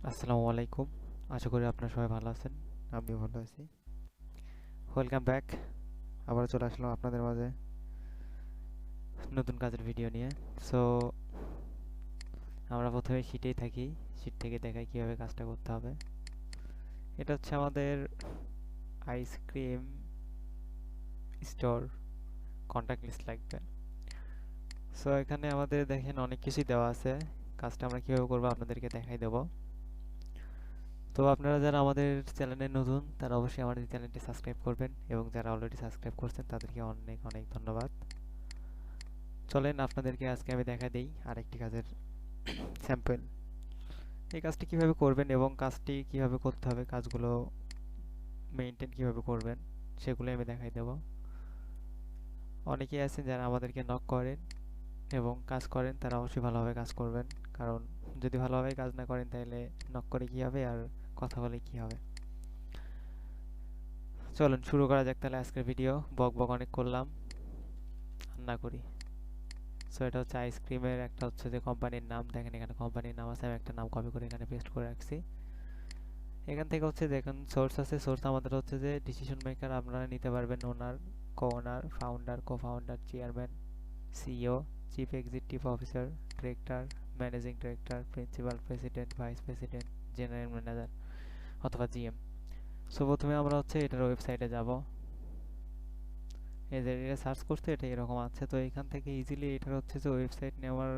আসসালামু আলাইকুম। আশা করি আপনারা সবাই ভালো আছেন। আমিও ভালো আছি। Welcome back. আবার চলে আসলাম আপনাদের মাঝে নতুন কাজের ভিডিও নিয়ে। সো আমরা প্রথমে শিটেই থাকি। শিট থেকে দেখাই কিভাবে কাজটা করতে হবে। এটা হচ্ছে আমাদের আইসক্রিম স্টোর কন্ট্যাক্ট লিস্ট লাগবে। সো এখানে আমাদের দেখেন অনেক কিছুই দেওয়া আছে। কাজটা আমরা কিভাবে করবো আপনাদেরকে দেখাই দেবো। তো আপনারা যারা আমাদের চ্যানেলে নতুন তারা অবশ্যই আমাদের চ্যানেলটি সাবস্ক্রাইব করবেন এবং যারা অলরেডি সাবস্ক্রাইব করছেন তাদেরকে অনেক অনেক ধন্যবাদ। চলেন আপনাদেরকে আজকে আমি দেখা দেই আরেকটি কাজের স্যাম্পল। এই কাজটি কিভাবে করবেন এবং কাজটি কিভাবে করতে হবে, কাজগুলো মেইনটেইন কিভাবে করবেন সেগুলো আমি দেখাই দেব। অনেকেই আছেন যারা আমাদেরকে নক করেন এবং কাজ করেন, তারা অবশ্যই ভালোভাবে কাজ করবেন। কারণ যদি ভালোভাবে কাজ না করেন তাহলে নক করে কি হবে আর কথা বলে কি হবে। চলুন শুরু করা যাক তাহলে আজকের ভিডিও। বক বক অনেক করলাম, আর না করি। সো এটা হচ্ছে আইসক্রিমের একটা হচ্ছে যে কোম্পানির নাম। দেখেন এখানে কোম্পানির নাম আছে, আমি একটা নাম কপি করে এখানে পেস্ট করে রাখছি। এখান থেকে হচ্ছে দেখুন সোর্স আছে। সোর্স আমাদের হচ্ছে যে ডিসিশন মেকার আপনারা নিতে পারবেন owner, co owner, founder, co founder, chairman, CEO, chief executive officer, director, managing director, principal, president, vice president, general manager অথবা জিএম। সো প্রথমে আমরা হচ্ছে এটার ওয়েবসাইটে যাব। এই যে এটা সার্চ করতে এটা এরকম আছে। তো এখান থেকে ইজিলি এটার হচ্ছে যে ওয়েবসাইট নেওয়ার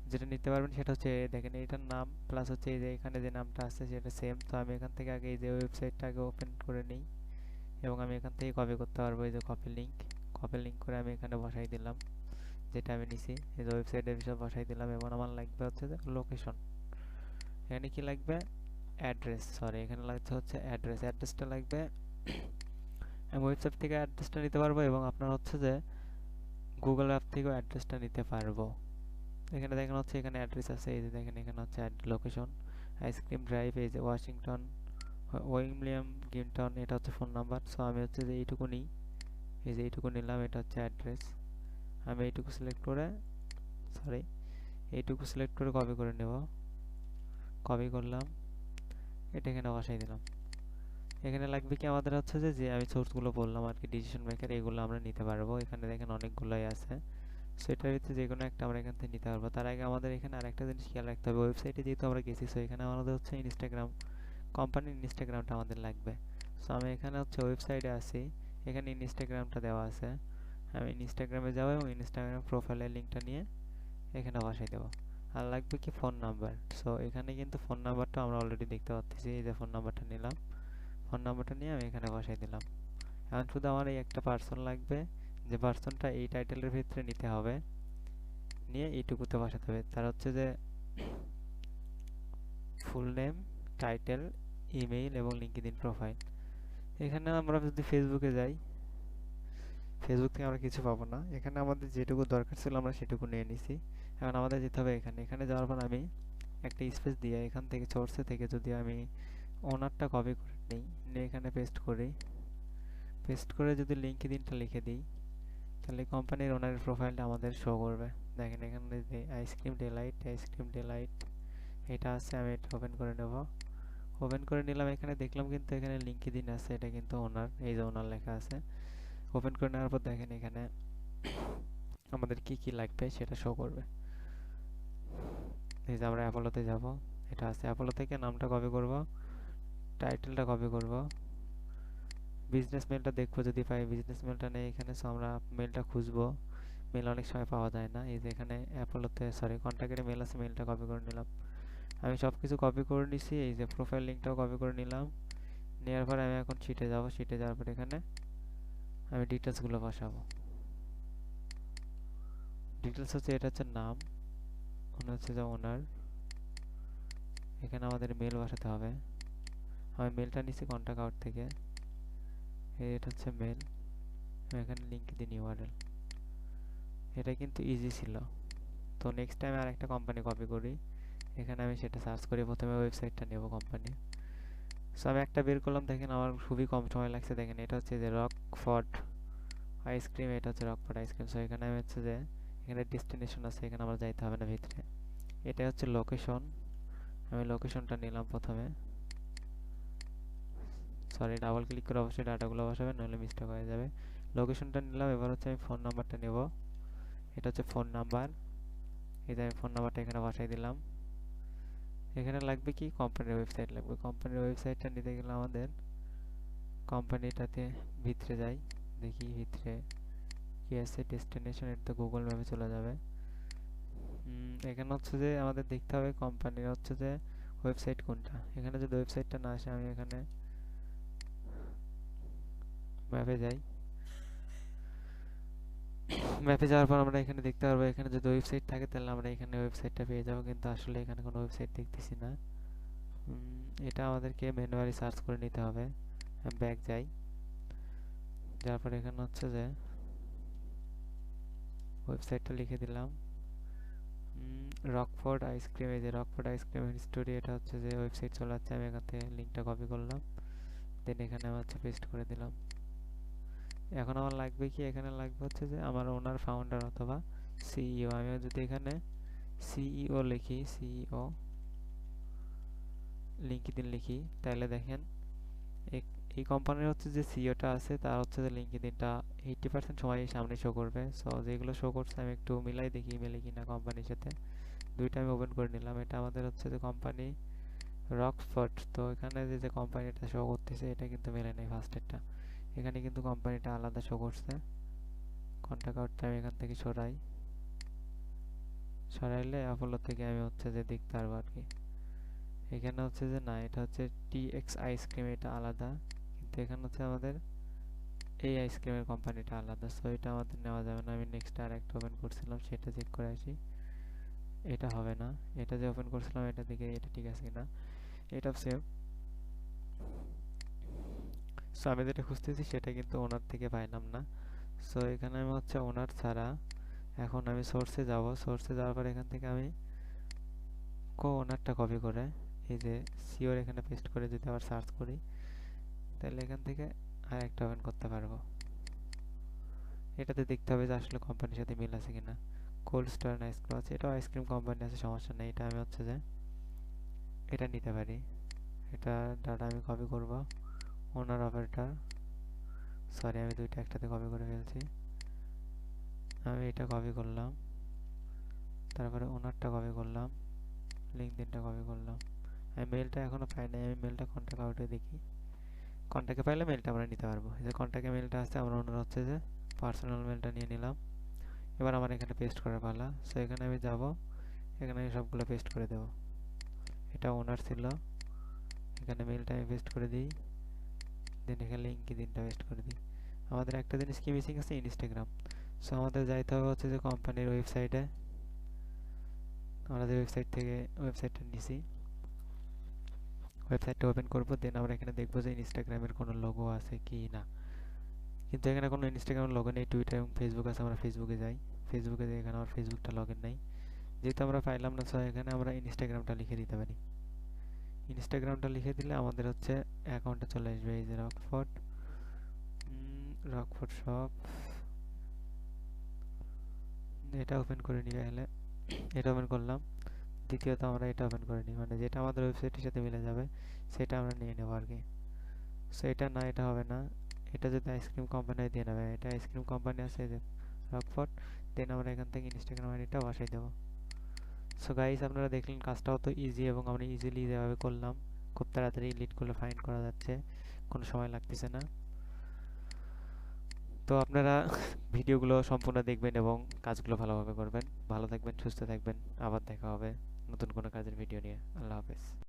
যেটা নিতে পারবেন সেটা হচ্ছে দেখেন এটার নাম প্লাস হচ্ছে এই যে এখানে যে নামটা আছে সেটা সেম। তো আমি এখান থেকে আগে এই যে ওয়েবসাইটটা আগে ওপেন করে নিই এবং আমি এখান থেকে কপি করতে পারবো। এই যে কপি লিঙ্ক করে আমি এখানে বসাই দিলাম যেটা আমি নিছি। এই যে ওয়েবসাইটের বিষয় বসাই দিলাম এবং আমার লাগবে হচ্ছে যে লোকেশন। এখানে কি লাগবে? অ্যাড্রেস। সরি, এখানে লাগছে হচ্ছে অ্যাড্রেসটা লাগবে। আমি ওয়েবসাইট থেকে অ্যাড্রেসটা নিতে পারবো এবং আপনার হচ্ছে যে গুগল অ্যাপ থেকেও অ্যাড্রেসটা নিতে পারবো। এখানে দেখেন হচ্ছে এখানে অ্যাড্রেস আছে। এই যে দেখেন এখানে হচ্ছে লোকেশন আইসক্রিম ড্রাইভ, এই যে ওয়াশিংটন উইলিয়াম গিমটন, এটা হচ্ছে ফোন নাম্বার। সো আমি হচ্ছে যে এইটুকু নিই, এই যে এইটুকু নিলাম, এটা হচ্ছে অ্যাড্রেস। আমি এইটুকু সিলেক্ট করে কপি করে নেব। কপি করলাম, এটা এখানে বসাই দিলাম। এখানে লাগবে কি আমাদের হচ্ছে যে যে আমি সোর্সগুলো বললাম আর কি, ডিসিশন মেকার, এগুলো আমরা নিতে পারবো। এখানে দেখেন অনেকগুলোই আছে। সো এটার ভিতরে যে কোনো একটা আমরা এখান থেকে নিতে পারবো। তার আগে আমাদের এখানে আরেকটা জিনিস খেয়াল রাখতে হবে, ওয়েবসাইটে যেহেতু আমরা গেছি সো এখানে আমাদের হচ্ছে ইনস্টাগ্রাম, কোম্পানির ইনস্টাগ্রামটা আমাদের লাগবে। সো আমি এখানে হচ্ছে ওয়েবসাইটে আছি, এখানে ইনস্টাগ্রামটা দেওয়া আছে। আমি ইনস্টাগ্রামে যাবো এবং ইনস্টাগ্রাম প্রোফাইলের লিঙ্কটা নিয়ে এখানে বসাই দেবো। আর লাগবে কি ফোন নাম্বার। সো এখানে কিন্তু ফোন নাম্বারটা আমরা অলরেডি দেখতে পাচ্ছি। এই যে ফোন নাম্বারটা নিলাম, ফোন নাম্বারটা নিয়ে আমি এখানে বসাই দিলাম। এখন শুধু আমার এই একটা পার্সন লাগবে, যে পার্সনটা এই টাইটেলের ভিতরে নিতে হবে, নিয়ে এইটুকুতে বসাতে হবে। তার হচ্ছে যে ফুল নেম, টাইটেল, ইমেইল এবং লিঙ্কডইন প্রোফাইল। এখানে আমরা যদি ফেসবুকে যাই, ফেসবুক থেকে আমরা কিছু পাবো না। এখানে আমাদের যেটুকু দরকার ছিল আমরা সেটুকু নিয়ে নিছি। এখন আমাদের যেতে হবে এখানে। এখানে যাওয়ার পর আমি একটা স্পেস দিয়ে এখান থেকে সোর্সে থেকে যদি আমি ওনারটা কপি করে নিই, নিয়ে এখানে পেস্ট করি, পেস্ট করে যদি লিঙ্কডইনটা লিখে দিই তাহলে কোম্পানির ওনারের প্রোফাইলটা আমাদের শো করবে। দেখেন এখানে যে আইসক্রিম ডিলাইট এটা আছে। আমি এটা ওপেন করে নেব। ওপেন করে নিলাম, এখানে দেখলাম কিন্তু এখানে লিঙ্কডইন আছে, এটা কিন্তু ওনার, এই যে ওনার লেখা আছে। ওপেন করে নেওয়ার পর দেখেন এখানে আমাদের কি কি লাগবে সেটা শো করবে। এই যে আমরা অ্যাপোলোতে যাব, এটা আছে। অ্যাপোলো থেকে নামটা কপি করব, টাইটেলটা কপি করব, বিজনেস মেলটা দেখবো যদি পাই। বিজনেস মেলটা নেই এখানে, সো আমরা মেলটা খুঁজবো। মেল অনেক সময় পাওয়া যায় না। এই যে এখানে অ্যাপোলোতে কন্ট্যাক্টের মেল আছে, মেলটা কপি করে নিলাম। আমি সব কিছু কপি করে নিছি। এই যে প্রোফাইল লিঙ্কটাও কপি করে নিলাম। নেওয়ার পর আমি এখন শিটে যাব। শিটে যাওয়ার পর এখানে আমি ডিটেলসগুলো বসাবো। ডিটেলস হচ্ছে এটা হচ্ছে নাম, মনে হচ্ছে যে ওনার। এখানে আমাদের মেল বসাতে হবে। আমি মেলটা নিছি কন্ট্যাক্ট আউট থেকে। এটা হচ্ছে মেল। এখানে লিঙ্ক দিন ইউআরএল। এটা কিন্তু ইজি ছিল। তো নেক্সট টাইম আর একটা কোম্পানি কপি করি, এখানে আমি সেটা সার্চ করি। প্রথমে ওয়েবসাইটটা নেব কোম্পানি। সো আমি একটা বের করলাম, দেখেন আমার খুবই কম সময় লাগছে। দেখেন এটা হচ্ছে যে রকফোর্ড আইসক্রিম, এটা হচ্ছে রকফোর্ড আইসক্রিম। সো এখানে আমি হচ্ছে যে এখানে ডেস্টিনেশন আছে, এখানে আমার যাইতে হবে না ভিতরে। এটা হচ্ছে লোকেশন, আমি লোকেশনটা নিলাম প্রথমে, সরি ডাবল ক্লিক করে অবশ্যই ডাটাগুলো বসাবেন, নাহলে মিস্টেক হয়ে যাবে। লোকেশনটা নিলাম, এবার হচ্ছে আমি ফোন নাম্বারটা নেব। এটা হচ্ছে ফোন নাম্বার, এই যে আমি ফোন নাম্বারটা এখানে বসাই দিলাম। এখানে লাগবে কি, কোম্পানির ওয়েবসাইট লাগবে। কোম্পানির ওয়েবসাইটটা নিতে গেলে আমাদের কোম্পানিটাতে ভিতরে যাই, দেখি ভিতরে কি আছে। ডেস্টিনেশন, এটা তো গুগল ম্যাপে চলে যাবে। এখানে হচ্ছে যে আমাদের দেখতে হবে কোম্পানির হচ্ছে যে ওয়েবসাইট কোনটা। এখানে যদি ওয়েবসাইটটা না আসে, আমি এখানে ম্যাপে যাই। ম্যাপে যাওয়ার পর আমরা এখানে দেখতে পারবো, এখানে যদি ওয়েবসাইট থাকে তাহলে আমরা এখানে ওয়েবসাইটটা পেয়ে যাবো, কিন্তু আসলে এখানে কোনো ওয়েবসাইট দেখতেছি না। এটা আমাদেরকে ম্যানুয়ালি সার্চ করে নিতে হবে। আমি ব্যাক যাই, যার পর এখানে হচ্ছে যে ওয়েবসাইটটা লিখে দিলাম, রকফোর্ড আইসক্রিম। এই যে রকফোর্ড আইসক্রিম স্টোরি, এটা হচ্ছে যে ওয়েবসাইট চলে যাচ্ছে। আমি এখান থেকে লিঙ্কটা কপি করলাম, দেন এখানে আমি হচ্ছে পেস্ট করে দিলাম। এখন আমার লাগবে কি, এখানে লাগবে হচ্ছে যে আমার ওনার, ফাউন্ডার অথবা সিইও। আমি যদি এখানে সিইও লিখি, সিইও লিঙ্কডইন লিখি, তাহলে দেখেন এই কোম্পানির হচ্ছে যে সিইওটা আছে, তার হচ্ছে যে লিঙ্কডইনটা 80% সময় সামনে শো করবে। সো যেগুলো শো করছে আমি একটু মিলাই দেখি মেলে কিনা কোম্পানির সাথে। দুইটা আমি ওপেন করে নিলাম। এটা আমাদের হচ্ছে যে কোম্পানি রকফোর্ড। তো এখানে যে কোম্পানিটা শো করতেছে এটা কিন্তু মেলে নেই ফার্স্টেরটা। এখানে কিন্তু কোম্পানিটা আলাদা শো করছে। কন্ট্যাক্ট আউটটা আমি এখান থেকে সরাইলে অ্যাপোলো থেকে আমি হচ্ছে যে দেখতে পারবো আর কি। এখানে হচ্ছে যে না, এটা হচ্ছে টিএক্স আইসক্রিম, এটা আলাদা, কিন্তু এখানে হচ্ছে আমাদের এই আইসক্রিমের কোম্পানিটা আলাদা। সো এটা আমাদের নেওয়া যাবে না। আমি নেক্সট আর একটা ওপেন করছিলাম, সেটা চেক করে আসি। এটা হবে না। এটা যে ওপেন করছিলাম এটা দেখে এটা ঠিক আছে কিনা। এটা সেম। সো আমি যেটা খুঁজতেছি সেটা কিন্তু ওনার থেকে পাইলাম না। সো এখানে আমি হচ্ছে ওনার ছাড়া, এখন আমি সোর্সে যাব। সোর্সে যাওয়ার পর এখান থেকে আমি ওনারটা কপি করে এই যে সিওর এখানে পেস্ট করে যদি আবার সার্চ করি, তাহলে এখান থেকে আর একটা ওপেন করতে পারবো। এটাতে দেখতে হবে যে আসলে কোম্পানির সাথে মিল আছে কিনা। কোল্ড স্টোর আইসক্রিম আছে, এটাও আইসক্রিম কোম্পানি আছে, সমস্যা নেই। এটা আমি হচ্ছে যে এটা নিতে পারি। এটা ডাটা আমি কপি করব, ওনার অপারেটর, সরি আমি দুইটা একসাথে কপি করে ফেলছি। আমি এটা কপি করলাম, তারপরে ওনারটা কপি করলাম, লিঙ্কডইনটা কপি করলাম। আমি মেলটা এখনো পাই নাই, আমি মেলটা কন্ট্যাক্ট আউটে দেখি। কন্ট্যাক্টে পাইলে মেলটা আমরা নিতে পারবো। এই যে কন্ট্যাক্টে মেলটা আছে, আমরা ওনার হচ্ছে যে পার্সোনাল মেলটা নিয়ে নিলাম। এবার আমার এখানে পেস্ট করার পালা। সো এখানে আমি যাব, এখানে আমি সবগুলো পেস্ট করে দেব। এটা ওনার ছিল, এখানে মেলটা আমি পেস্ট করে দিই, দেন এখানে লিঙ্কডইনটা পেস্ট করে দিই। আমাদের একটা জিনিস কি মিসিং আছে, ইনস্টাগ্রাম। সো আমাদের যাইতে হবে হচ্ছে যে কোম্পানির ওয়েবসাইটে। আমরা যে ওয়েবসাইট থেকে ওয়েবসাইটটা নিছি, ওয়েবসাইটটা ওপেন করব, দেন আমরা এখানে দেখব যে ইনস্টাগ্রামের কোনো লোগো আছে কি না। কিন্তু এখানে কোনো ইনস্টাগ্রামের লোগো নেই। টুইটার এবং ফেসবুক আছে, আমরা ফেসবুকে যাই। ফেসবুকে যাই, এখানে আমার ফেসবুকটা লগইন নেই, যেহেতু আমরা পাইলাম না। সো এখানে আমরা ইনস্টাগ্রামটা লিখে দিতে পারি। ইনস্টাগ্রামটা লিখে দিলে আমাদের হচ্ছে অ্যাকাউন্টে চলে আসবে। এই যে রকফোর্ড, রকফোর্ড শপ, এটা ওপেন করে নিবে। হলে এটা ওপেন করলাম। দ্বিতীয়ত আমরা এটা ওপেন করে নিই, মানে যেটা আমাদের ওয়েবসাইটের সাথে মিলে যাবে সেটা আমরা নিয়ে নেব আর কি। সো এটা না, এটা হবে না। এটা যদি আইসক্রিম কোম্পানি দিয়ে নেবে, এটা আইসক্রিম কোম্পানি আছে যে রকফোর্ড, দেন আমরা এখান থেকে ইনস্টাগ্রাম আইডিটা বসাই দেবো। সো গাইস, আপনারা দেখলেন কাজটাও তো ইজি, এবং আমরা ইজিলি যেভাবে করলাম, খুব তাড়াতাড়ি লিডগুলো ফাইন্ড করা যাচ্ছে, কোনো সময় লাগতেছে না। তো আপনারা ভিডিওগুলো সম্পূর্ণ দেখবেন এবং কাজগুলো ভালোভাবে করবেন। ভালো থাকবেন, সুস্থ থাকবেন। আবার দেখা হবে নতুন কোনো কাজের ভিডিও নিয়ে। আল্লাহ হাফেজ।